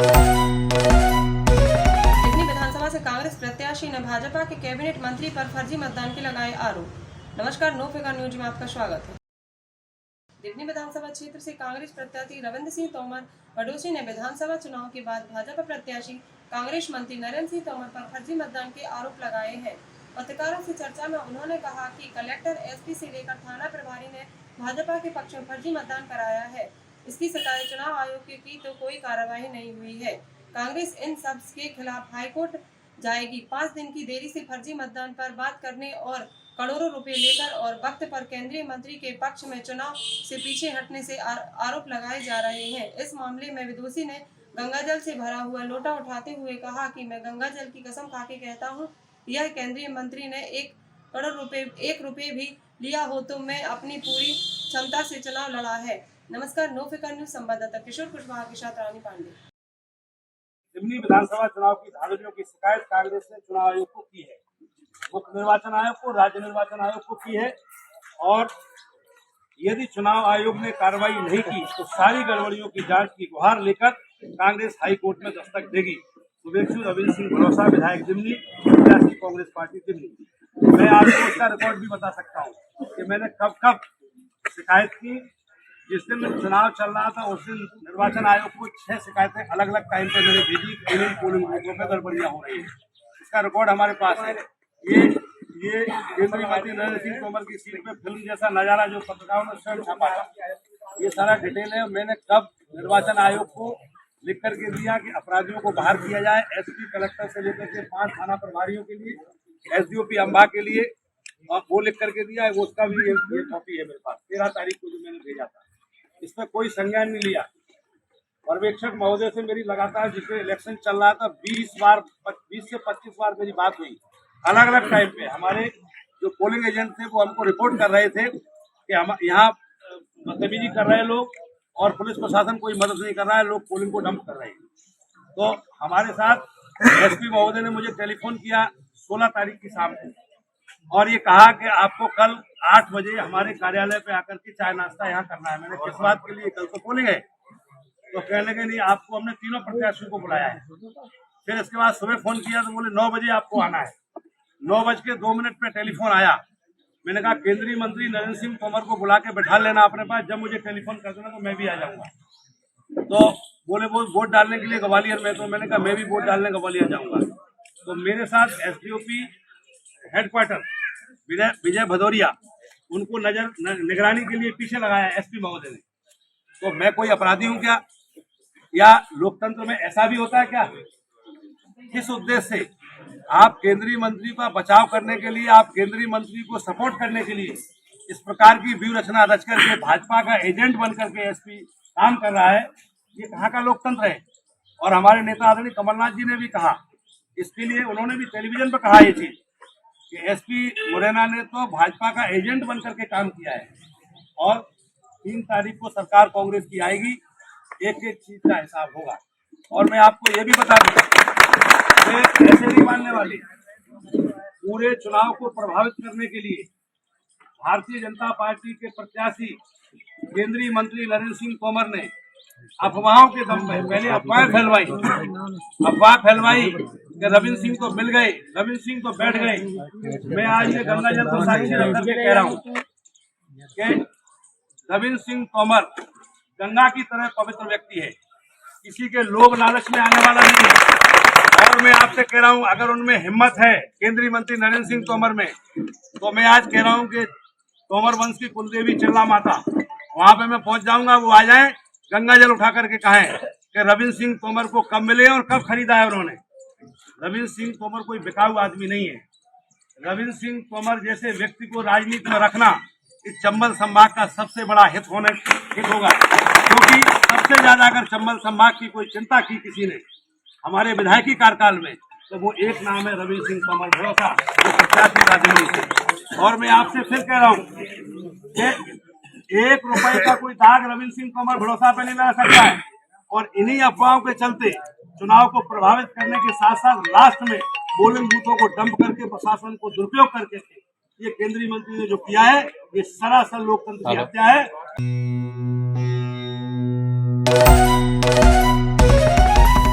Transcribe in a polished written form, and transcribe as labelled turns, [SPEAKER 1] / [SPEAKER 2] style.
[SPEAKER 1] दिल्ली विधानसभा से कांग्रेस प्रत्याशी ने भाजपा के कैबिनेट मंत्री पर फर्जी मतदान के लगाए आरोप। नमस्कार, नो फिगर न्यूज में आपका स्वागत है। दिल्ली विधानसभा क्षेत्र से कांग्रेस प्रत्याशी रविंद्र सिंह तोमर बडोसी ने विधानसभा चुनाव के बाद भाजपा प्रत्याशी कांग्रेस मंत्री नरेंद्र सिंह तोमर पर फर्जी मतदान के आरोप लगाए हैं। पत्रकारों से चर्चा में उन्होंने कहा कि कलेक्टर, एसपी से लेकर थाना प्रभारी ने भाजपा के पक्ष में फर्जी मतदान कराया है। इसकी शिकायत चुनाव आयोग की तो कोई कार्रवाई नहीं हुई है। कांग्रेस इन सब के खिलाफ हाईकोर्ट जाएगी। 5 दिन की देरी से फर्जी मतदान पर बात करने और करोड़ों रुपए लेकर और वक्त पर केंद्रीय मंत्री के पक्ष में चुनाव से पीछे हटने से आरोप लगाए जा रहे हैं। इस मामले में विदोषी ने गंगाजल से भरा हुआ लोटा उठाते हुए कहा कि मैं गंगाजल की कसम खा के कहता हूँ, यह केंद्रीय मंत्री ने 1 करोड़ रुपए 1 रुपए भी लिया हो तो मैं अपनी पूरी क्षमता से चुनाव लड़ा है। नमस्कार, नो फिकर न्यूज संवाददाता किशोर कुशवाहा के साथ रानी पांडे।
[SPEAKER 2] दिल्ली विधानसभा चुनाव की धांधलियों की शिकायत कांग्रेस ने चुनाव आयोग को की है, मुख्य निर्वाचन आयोग को, राज्य निर्वाचन आयोग को की है। और यदि चुनाव आयोग ने कार्रवाई नहीं की तो सारी गड़बड़ियों की जांच की गुहार लेकर कांग्रेस हाई कोर्ट में दस्तक देगी। शुभेच्छु रविंद्र सिंह बड़ौसा, विधायक दिल्ली, प्रत्याशी कांग्रेस पार्टी दिल्ली। मैं आपको उसका रिकॉर्ड भी बता सकता हूँ कि मैंने कब कब शिकायत की। जिस दिन चुनाव चल रहा था उस दिन निर्वाचन आयोग को 6 शिकायतें अलग अलग टाइम पे मैंने भेजी, इन पोलिंग बूथों में गड़बड़ियां हो रही है। इसका रिकॉर्ड हमारे पास है। ये केंद्रीय मंत्री नरेंद्र सिंह तोमर की सीट में फिल्म जैसा नजारा जो पत्रकारों ने स्वयं छापा था, ये सारा डिटेल है। मैंने कब निर्वाचन आयोग को लिख करके दिया कि अपराधियों को बाहर किया जाए, एसपी, कलेक्टर से लेकर के 5 थाना प्रभारियों के लिए, एसडीओपी अंबा के लिए, और वो लिख करके दिया है। उसका भी ये कॉपी है मेरे पास, 13 तारीख को जो मैंने भेजा था। इसमें कोई संज्ञान नहीं लिया। पर्यवेक्षक महोदय से मेरी लगातार, जिसमें इलेक्शन चल रहा था, 20 से 25 बार मेरी बात हुई, अलग अलग टाइम पे। हमारे जो पोलिंग एजेंट थे वो हमको रिपोर्ट कर रहे थे कि हम यहाँ बदतमीजी कर रहे हैं लोग, और पुलिस प्रशासन कोई मदद नहीं कर रहा है, लोग पोलिंग को डंप कर रहे हैं। तो हमारे साथ एसपी महोदय ने मुझे टेलीफोन किया 16 तारीख की शाम को, और ये कहा कि आपको कल 8 बजे हमारे कार्यालय पे आकर के चाय नाश्ता यहाँ करना है। मैंने किस बात के लिए, कल तो पोलिंग है। तो कहने लगे नहीं, आपको हमने तीनों प्रत्याशियों को बुलाया है। फिर इसके बाद सुबह फोन किया तो बोले 9 बजे आपको आना है। 9:02 पे टेलीफोन आया। मैंने कहा केंद्रीय मंत्री नरेंद्र सिंह तोमर को बुला के बैठा लेना अपने पास, जब मुझे टेलीफोन कर देना तो मैं भी आ जाऊंगा। तो बोले वो वोट डालने के लिए ग्वालियर में, तो मैंने कहा मैं भी वोट डालने ग्वालियर जाऊंगा। तो मेरे साथ एसडीओपी हेडक्वार्टर विजय भदौरिया, उनको निगरानी के लिए पीछे लगाया एसपी महोदय ने। तो मैं कोई अपराधी हूं क्या? या लोकतंत्र में ऐसा भी होता है क्या? किस उद्देश्य से आप केंद्रीय मंत्री का बचाव करने के लिए, आप केंद्रीय मंत्री को सपोर्ट करने के लिए इस प्रकार की व्यूह रचना रच करके भाजपा का एजेंट बन करके एसपी काम कर रहा है? ये कहाँ का लोकतंत्र है? और हमारे नेता आदरणीय कमलनाथ जी ने भी कहा, इसके लिए उन्होंने भी टेलीविजन पर कहा ये चीज कि एसपी मुरैना ने तो भाजपा का एजेंट बन करके काम किया है। और 3 तारीख को सरकार कांग्रेस की आएगी, एक एक चीज का हिसाब होगा। और मैं आपको ये भी बता दूं, ऐसे नहीं मानने वाले। पूरे चुनाव को प्रभावित करने के लिए भारतीय जनता पार्टी के प्रत्याशी केंद्रीय मंत्री नरेंद्र सिंह तोमर ने अफवाहों के दम पे पहले अफवाह फैलवाई कि रविंद्र सिंह तो मिल गए, रविंद्र सिंह तो बैठ गए। मैं आज ये गंगाजल को साक्षी रख करके कह रहा हूँ कि रविंद्र सिंह तोमर गंगा की तरह पवित्र व्यक्ति है, किसी के लोभ लालच में आने वाला नहीं है। और मैं आपसे कह रहा हूं, अगर उनमें हिम्मत है केंद्रीय मंत्री नरेंद्र सिंह तोमर में, तो मैं आज कह रहा हूं कि तोमर वंश की कुलदेवी चिल्ला माता, वहां पे मैं पहुंच जाऊंगा। वो आ जाए, गंगा जल उठा करके कहें कि रविंद्र सिंह तोमर को कब मिले और कब खरीदा है उन्होंने। रविंद्र सिंह तोमर कोई बिकाऊ आदमी नहीं है। रविंद्र सिंह तोमर जैसे व्यक्ति को राजनीति में रखना इस चंबल संभाग का सबसे बड़ा हित होगा, क्योंकि सबसे ज्यादा अगर चंबल संभाग की कोई चिंता की किसी ने हमारे विधायकी कार्यकाल में, तो वो एक नाम है रविंद्र सिंह तोमर भरोसा, जो प्रत्याशी था दिल्ली से। और मैं आपसे फिर कह रहा हूँ कि 1 रुपए का कोई दाग रविंद्र सिंह तोमर भरोसा पे नहीं लगा सकता है। और इन्हीं अफवाहों के चलते चुनाव को प्रभावित करने के साथ साथ लास्ट में पोलिंग बूथों को डंप करके प्रशासन को दुरुपयोग करके ये केंद्रीय मंत्री ने जो किया है, ये सरासर लोकतंत्र की हत्या है।